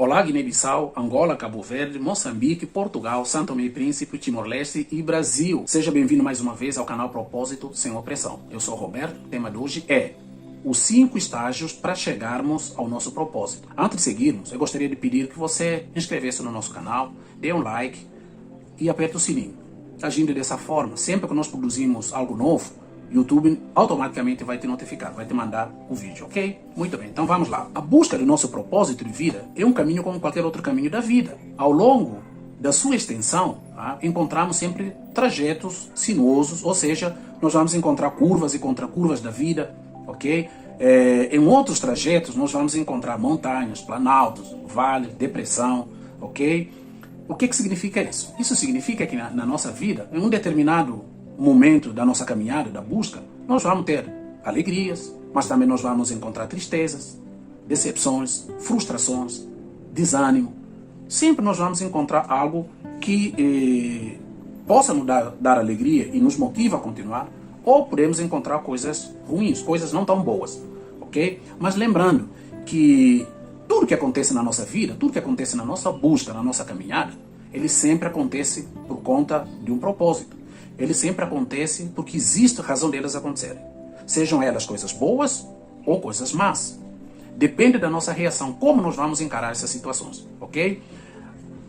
Olá, Guiné-Bissau, Angola, Cabo Verde, Moçambique, Portugal, São Tomé e Príncipe, Timor-Leste e Brasil. Seja bem-vindo mais uma vez ao canal Propósito Sem Opressão. Eu sou o Roberto, o tema de hoje é os 5 estágios para chegarmos ao nosso propósito. Antes de seguirmos, eu gostaria de pedir que você inscrevesse no nosso canal, dê um like e aperte o sininho. Agindo dessa forma, sempre que nós produzimos algo novo, YouTube automaticamente vai te notificar, vai te mandar o vídeo, ok? Muito bem, então vamos lá. A busca do nosso propósito de vida é um caminho como qualquer outro caminho da vida. Ao longo da sua extensão, encontramos sempre trajetos sinuosos, ou seja, nós vamos encontrar curvas e contracurvas da vida, ok? Em outros trajetos, nós vamos encontrar montanhas, planaltos, vales, depressão, ok? O que significa isso? Isso significa que na nossa vida, em um determinado momento da nossa caminhada, da busca, nós vamos ter alegrias, mas também nós vamos encontrar tristezas, decepções, frustrações, desânimo. Sempre nós vamos encontrar algo que possa nos dar alegria e nos motiva a continuar, ou podemos encontrar coisas ruins, coisas não tão boas, ok? Mas lembrando que tudo que acontece na nossa vida, tudo que acontece na nossa busca, na nossa caminhada, ele sempre acontece por conta de um propósito. Ele sempre acontece porque existe razão delas acontecerem. Sejam elas coisas boas ou coisas más. Depende da nossa reação, como nós vamos encarar essas situações, ok?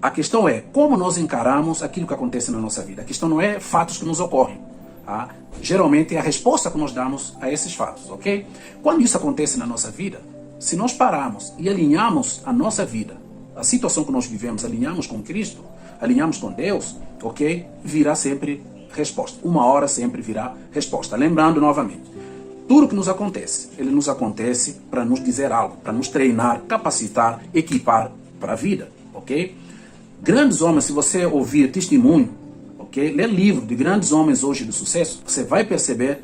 A questão é como nós encaramos aquilo que acontece na nossa vida. A questão não é fatos que nos ocorrem. Tá? Geralmente é a resposta que nós damos a esses fatos, ok? Quando isso acontece na nossa vida, se nós pararmos e alinharmos a nossa vida, a situação que nós vivemos, alinhamos com Cristo, alinhamos com Deus, ok? Virá sempre resposta. Uma hora sempre virá resposta. Lembrando novamente, tudo que nos acontece, ele nos acontece para nos dizer algo, para nos treinar, capacitar, equipar para a vida, ok? Grandes homens, se você ouvir testemunho, ok? Ler livro de grandes homens hoje do sucesso, você vai perceber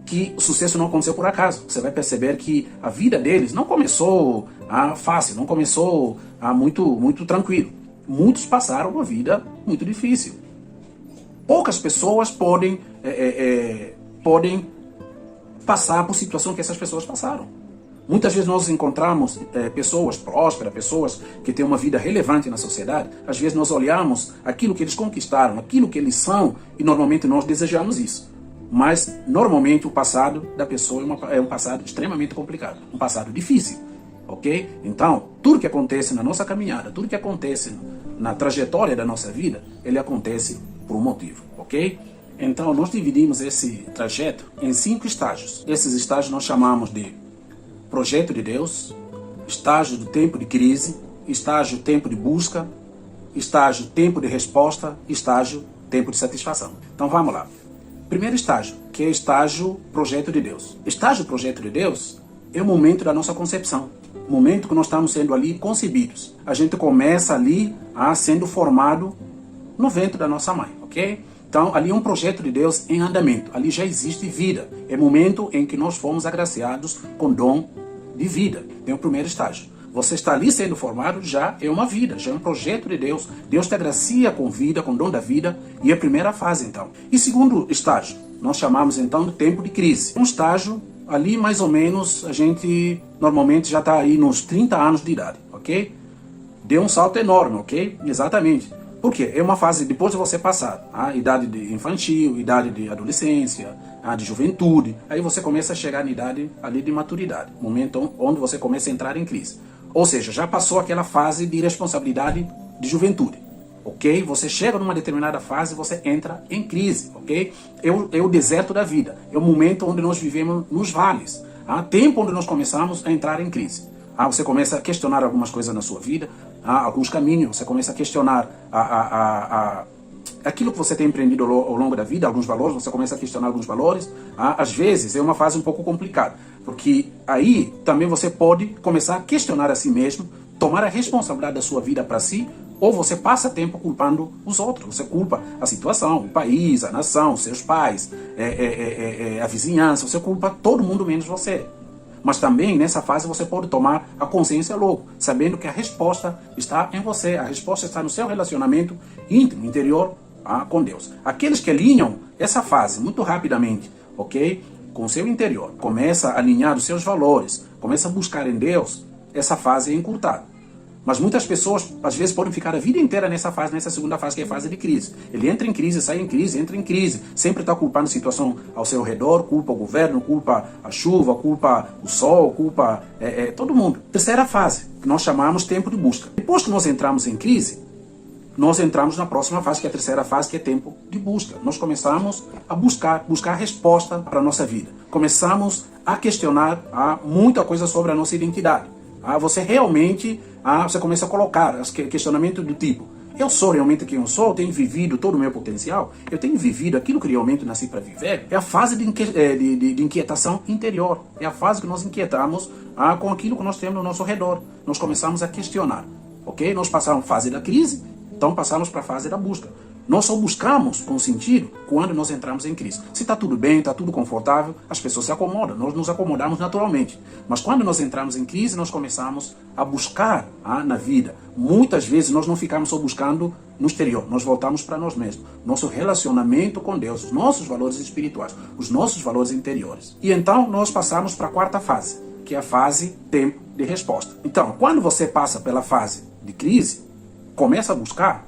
que o sucesso não aconteceu por acaso. Você vai perceber que a vida deles não começou fácil, não começou muito tranquilo. Muitos passaram uma vida muito difícil. Poucas pessoas podem passar por situação que essas pessoas passaram. Muitas vezes nós encontramos pessoas prósperas, pessoas que têm uma vida relevante na sociedade. Às vezes nós olhamos aquilo que eles conquistaram, aquilo que eles são, e normalmente nós desejamos isso. Mas normalmente o passado da pessoa é um passado extremamente complicado, um passado difícil, ok? Então, tudo que acontece na nossa caminhada, tudo que acontece na trajetória da nossa vida, ele acontece por um motivo, ok? Então, nós dividimos esse trajeto em 5 estágios. Esses estágios nós chamamos de projeto de Deus, estágio do tempo de crise, estágio tempo de busca, estágio tempo de resposta, estágio tempo de satisfação. Então, vamos lá. Primeiro estágio, que é o estágio projeto de Deus. Estágio projeto de Deus é o momento da nossa concepção. O momento que nós estamos sendo ali concebidos. A gente começa ali sendo formado no ventre da nossa mãe, ok? Então, ali é um projeto de Deus em andamento. Ali já existe vida. É o momento em que nós fomos agraciados com dom de vida. Tem o primeiro estágio. Você está ali sendo formado, já é uma vida, já é um projeto de Deus. Deus te agracia com vida, com dom da vida, e é a primeira fase, então. E segundo estágio, nós chamamos, então, de tempo de crise. Um estágio, ali mais ou menos, a gente normalmente já está aí nos 30 anos de idade, ok? Deu um salto enorme, ok? Exatamente. Por quê? É uma fase, depois de você passar a idade de infantil, idade de adolescência, de juventude, aí você começa a chegar na idade ali de maturidade, momento onde você começa a entrar em crise. Ou seja, já passou aquela fase de responsabilidade de juventude, ok? Você chega numa determinada fase, você entra em crise, ok? É o deserto da vida, é o momento onde nós vivemos nos vales, tempo onde nós começamos a entrar em crise. Você começa a questionar algumas coisas na sua vida, alguns caminhos, você começa a questionar aquilo que você tem empreendido ao longo da vida, alguns valores, você começa a questionar alguns valores. Às vezes é uma fase um pouco complicada, porque aí também você pode começar a questionar a si mesmo, tomar a responsabilidade da sua vida para si, ou você passa tempo culpando os outros. Você culpa a situação, o país, a nação, seus pais, a vizinhança, você culpa todo mundo menos você. Mas também nessa fase você pode tomar a consciência logo, sabendo que a resposta está em você, a resposta está no seu relacionamento íntimo, interior com Deus. Aqueles que alinham essa fase muito rapidamente, ok? Com o seu interior, começa a alinhar os seus valores, começa a buscar em Deus, essa fase é encurtada. Mas muitas pessoas, às vezes, podem ficar a vida inteira nessa fase, nessa segunda fase, que é a fase de crise. Ele entra em crise, sai em crise, entra em crise. Sempre está culpando a situação ao seu redor, culpa o governo, culpa a chuva, culpa o sol, culpa todo mundo. Terceira fase, que nós chamamos tempo de busca. Depois que nós entramos em crise, nós entramos na próxima fase, que é a terceira fase, que é tempo de busca. Nós começamos a buscar resposta para a nossa vida. Começamos a questionar muita coisa sobre a nossa identidade. Você realmente, você começa a colocar questionamento do tipo: eu sou realmente quem eu sou? Eu tenho vivido todo o meu potencial? Eu tenho vivido aquilo que realmente nasci para viver? É a fase de inquietação interior. É a fase que nós inquietamos com aquilo que nós temos ao nosso redor. Nós começamos a questionar. Ok? Nós passamos a fase da crise, então passamos para a fase da busca. Nós só buscamos com sentido quando nós entramos em crise. Se está tudo bem, está tudo confortável, as pessoas se acomodam, nós nos acomodamos naturalmente. Mas quando nós entramos em crise, nós começamos a buscar na vida. Muitas vezes nós não ficamos só buscando no exterior, nós voltamos para nós mesmos. Nosso relacionamento com Deus, os nossos valores espirituais, os nossos valores interiores. E então nós passamos para a quarta fase, que é a fase tempo de resposta. Então, quando você passa pela fase de crise, começa a buscar,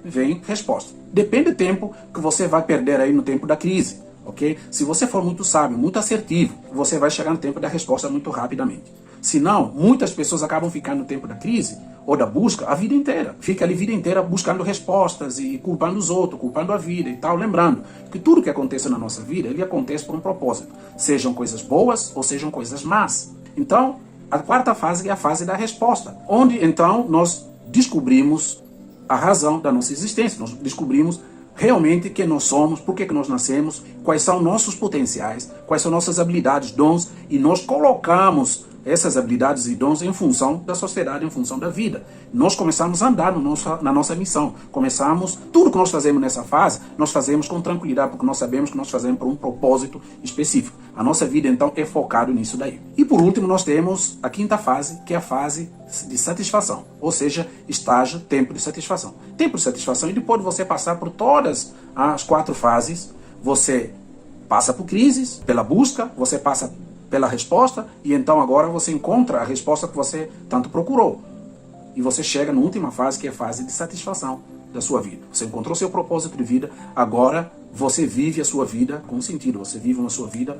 vem resposta. Depende do tempo que você vai perder aí no tempo da crise, ok? Se você for muito sábio, muito assertivo, você vai chegar no tempo da resposta muito rapidamente. Se não, muitas pessoas acabam ficando no tempo da crise ou da busca a vida inteira. Fica ali a vida inteira buscando respostas e culpando os outros, culpando a vida e tal. Lembrando que tudo que acontece na nossa vida, ele acontece por um propósito. Sejam coisas boas ou sejam coisas más. Então, a quarta fase é a fase da resposta, onde então nós descobrimos a razão da nossa existência. Nós descobrimos realmente quem nós somos, por que nós nascemos, quais são nossos potenciais, quais são nossas habilidades, dons, e nós colocamos essas habilidades e dons em função da sociedade, em função da vida. Nós começamos a andar na nossa missão. Começamos, tudo que nós fazemos nessa fase, nós fazemos com tranquilidade, porque nós sabemos que nós fazemos por um propósito específico. A nossa vida, então, é focada nisso daí. E por último, nós temos a quinta fase, que é a fase de satisfação. Ou seja, estágio, tempo de satisfação. Tempo de satisfação, e depois de você passar por todas as quatro fases, você passa por crises, pela busca, você passa pela resposta, e então agora você encontra a resposta que você tanto procurou. E você chega na última fase, que é a fase de satisfação da sua vida. Você encontrou seu propósito de vida, agora você vive a sua vida com sentido, você vive uma sua vida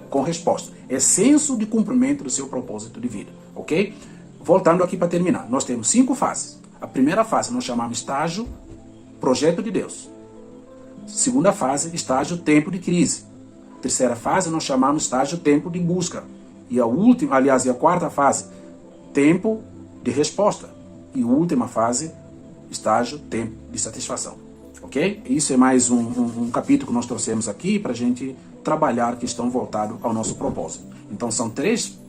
com resposta. É senso de cumprimento do seu propósito de vida, ok? Voltando aqui para terminar, nós temos 5 fases. A primeira fase nós chamamos estágio, projeto de Deus. Segunda fase, estágio, tempo de crise. Terceira fase, nós chamamos estágio tempo de busca. E a última, aliás, e a quarta fase, tempo de resposta. E a última fase, estágio tempo de satisfação. Ok? Isso é mais um capítulo que nós trouxemos aqui para a gente trabalhar a questão voltada ao nosso propósito. Então são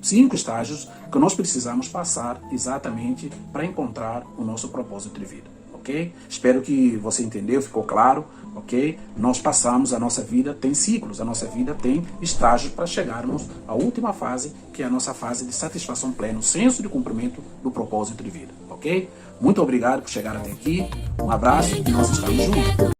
5 estágios que nós precisamos passar exatamente para encontrar o nosso propósito de vida. Ok? Espero que você entendeu, ficou claro, ok? Nós passamos, a nossa vida tem ciclos, a nossa vida tem estágios para chegarmos à última fase, que é a nossa fase de satisfação plena, o senso de cumprimento do propósito de vida, ok? Muito obrigado por chegar até aqui, um abraço e nós estamos juntos.